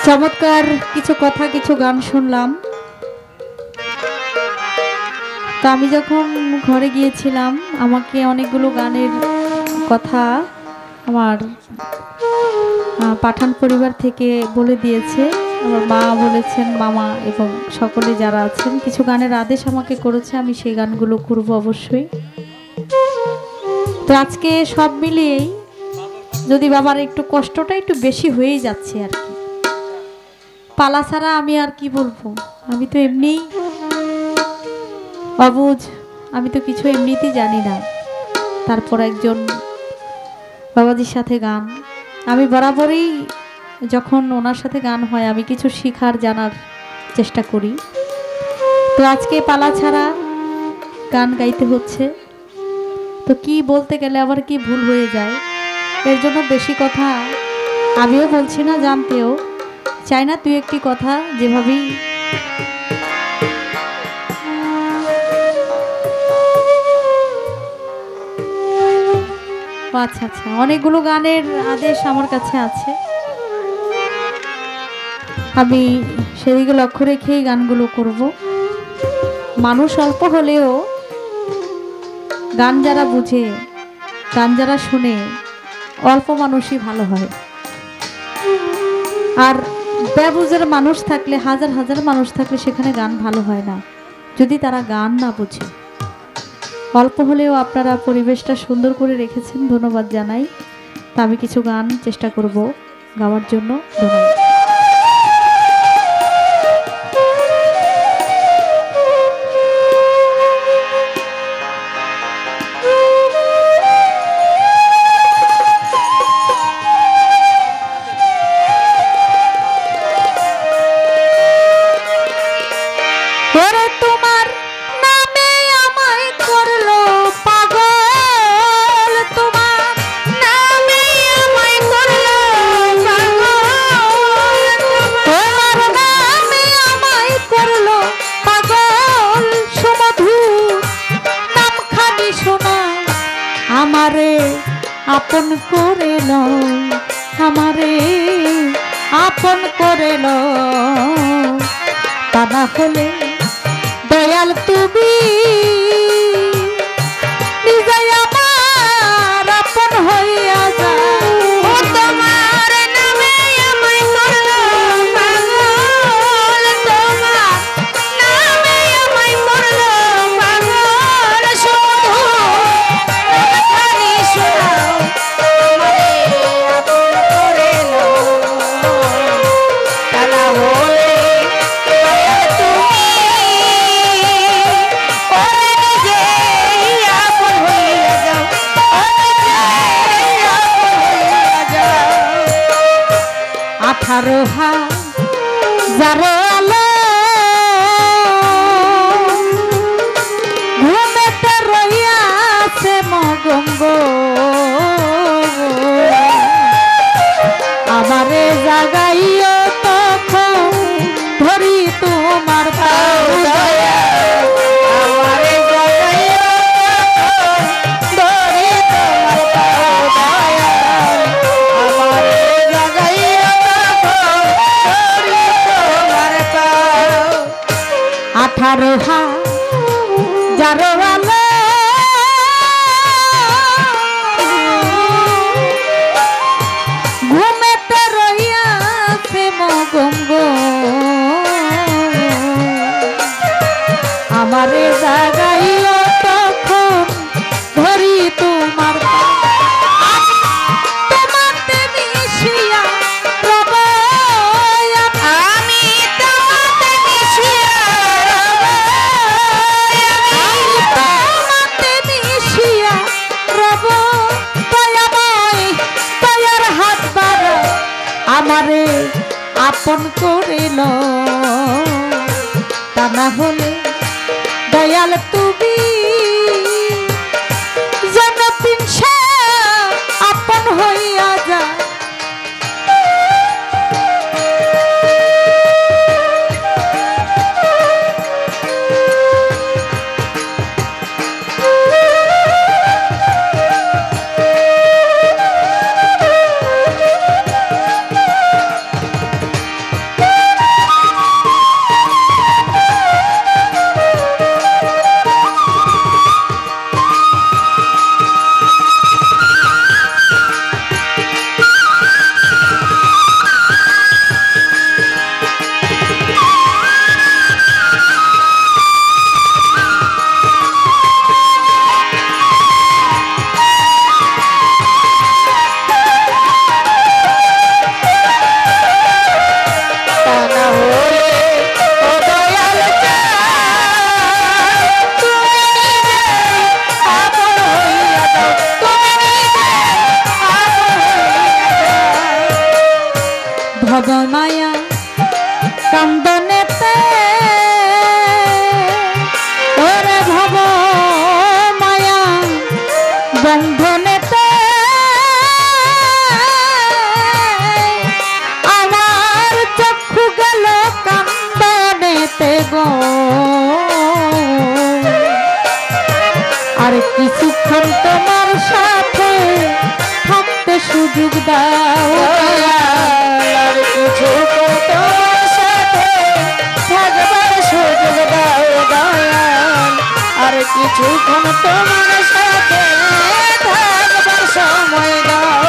চমৎকার কিছু কথা কিছু গান শুনলাম। তো আমি যখন ঘরে গিয়েছিলাম আমাকে অনেকগুলো গানের কথা আমার পাঠান পরিবার থেকে বলে দিয়েছে। আমার মা বলেছেন, মামা এবং সকলে যারা আছেন কিছু গানের আদেশ আমাকে করেছে, আমি সেই গানগুলো করব অবশ্যই। তো আজকে সব মিলিয়েই যদি বাবার একটু কষ্টটা একটু বেশি হয়েই যাচ্ছে আর কি। পালা ছাড়া আমি আর কি বলবো, আমি তো এমনি অবুঝ, আমি তো কিছু এমনিতেই জানি না। তারপর একজন বাবাজির সাথে গান, আমি বরাবরই যখন ওনার সাথে গান হয় আমি কিছু শেখার জানার চেষ্টা করি। তো আজকে পালা ছাড়া গান গাইতে হচ্ছে, তো কি বলতে গেলে আবার কি ভুল হয়ে যায়, এর জন্য বেশি কথা আমিও বলছি না, জানতেও চাই না। তুই একটি কথা যেভাবেই আচ্ছা আচ্ছা, অনেকগুলো গানের আদেশ আমার কাছে আছে, আমি সেদিকে লক্ষ্য রেখেই গানগুলো করব। মানুষ অল্প হলেও গান যারা বুঝে, গান যারা শুনে, অল্প মানুষই ভালো হয়। আর বেবুঝের মানুষ থাকলে, হাজার হাজার মানুষ থাকলে সেখানে গান ভালো হয় না, যদি তারা গান না বুঝে। অল্প হলেও আপনারা পরিবেশটা সুন্দর করে রেখেছেন, ধন্যবাদ জানাই। তা আমি কিছু গান চেষ্টা করব গাওয়ার জন্য। ধন্যবাদ। আমারে আপন করে লও, আমারে আপন করে লও, তা না হলে দয়াল তুমি নিজে আমার আপন হইয়া যাও। তোমার নামে আমায় করলো পাগল, তোমার নামে আমায় করলো পাগল, শুধু আঠারো হাজার আলো ঘুমেতে রইয়াছে মগঙ্গ, আমারে জাগাইও তখন ধরি তোমার পাও, আমারে জাগাইও ধরি তোমার পাও, আমারে জাগাইও ধরি তোমার পাও। 18 হাজার আলো ঘুমেতে রইয়াছে মগঙ্গ, আমারে জাগাইও তখন ধরি তোমার তোমাতে মিশিয়া রব, আমি তোমাতে মিশিয়া রব, আমি তোমাতে মিশিয়া রব, দয়াময় দয়ার হাত বাড়াও, আমারে আপন করে লও, তা না হলে দয়াল তুমি যেন পিনসা আপন হইয়া যায়। বন্ধনেতে আমার চক্ষু গেল কান্দনেতে গো আর কিছুক্ষণ তোমার সাথে থাকতে সুযোগ দাও আর কিছুক্ষণ তোমার সাথে থাকবার সুযোগ দাও দয়াল আর কিছুক্ষণ তোমার সাথে থাকবার সময় দাও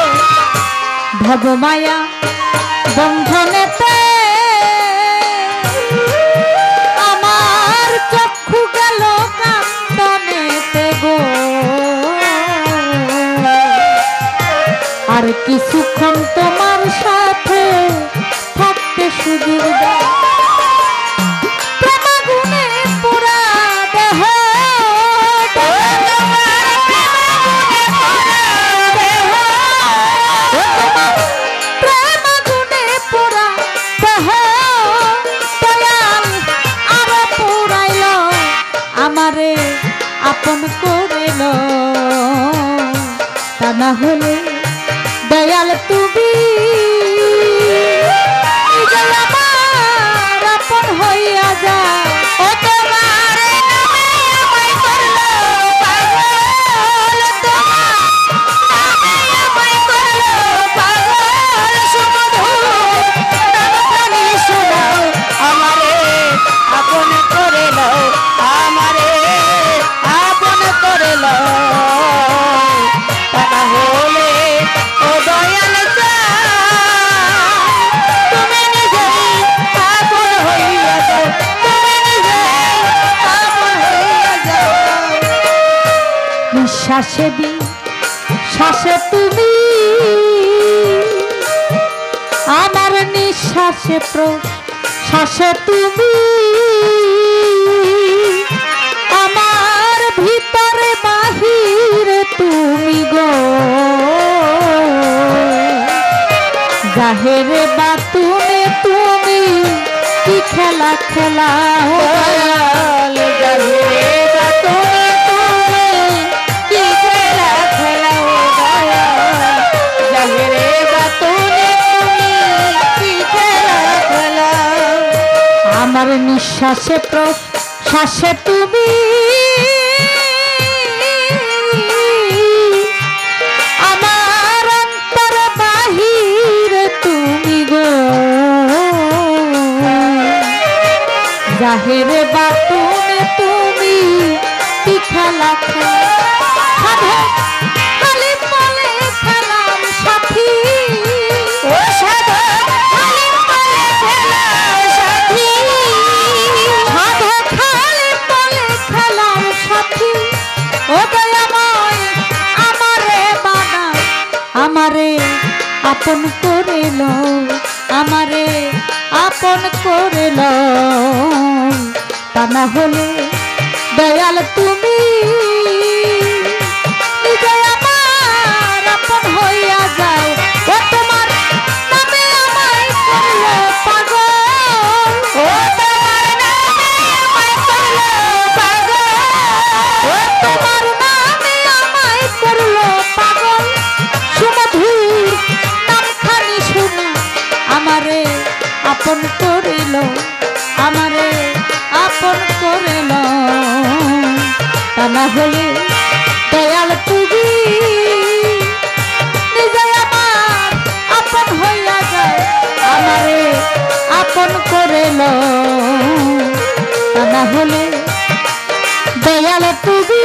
ভবমায়া বন্ধনেতে আমার চক্ষু গেল কান্দনেতে গো আর কিছুক্ষণ তোমার সাথে থাকতে সুযোগ দাও প্রেমাগুনে পুরা দেহ প্রেমাগুনে পুরা দেহ দয়াল আরো পুরাইল আমারে আপন করিল তা না হলে দয়াল তুমি আমার আপন হইয়া যা ও তোমার নামে আমায় করলো পাগল তোমার নামে আমায় করলো পাগল সুমধুর নামখানি শোনাও আমারে আপন করে লও আমারে আপন করে লও তা না হলে ও দয়াল তুমি নিজেই আপন হইয়া যাও তুমি নিজেই আপন হইয়া যাও নিঃশ্বাসে বিশ্বাসে তুমি আমার নিঃশ্বাসে প্রশ্বাসে তুমি আমার ভিতরে বাহিরে তুমি গো জাহেরে বাতুনে তুমি কি খেলা খেলাও দয়াল জাহিরে বাতুনে তুমি কি খেলা খেলাও দয়াল জাহিরে বাতুনে তুমি কি খেলা খেলাও আমার নিঃশ্বাসে প্রশ্বাসে তুমি আমার অন্তর বাহিরে তুমি গো জাহেরে বাতুনে তুমি কি খেলা খেলা খালি বলে খেলাম সাথী ও সাধু খালি বলে খেলাও সাথী সাধু খালি বলে খেলাম সাথী ও দয়াময় আমারে বানা আমারে আপন করে লও আমারে আপন করে লও তা না হলে দয়াল তুমি নিজে আমার আপন হইয়া যাও ও তোমার নামে আমায় করলো পাগল ও তোমার নামে আমায় করলো পাগল ও তোমার নামে আমায় করলো পাগল সুমধুর নামখানি শুনে আমারে আপন করিল আমারে আপন করিল তা না হলে দয়াল তুমি নিজে আমার আপন হইয়া যায় আমারে আপন করিল তা না হলে দয়াল তুমি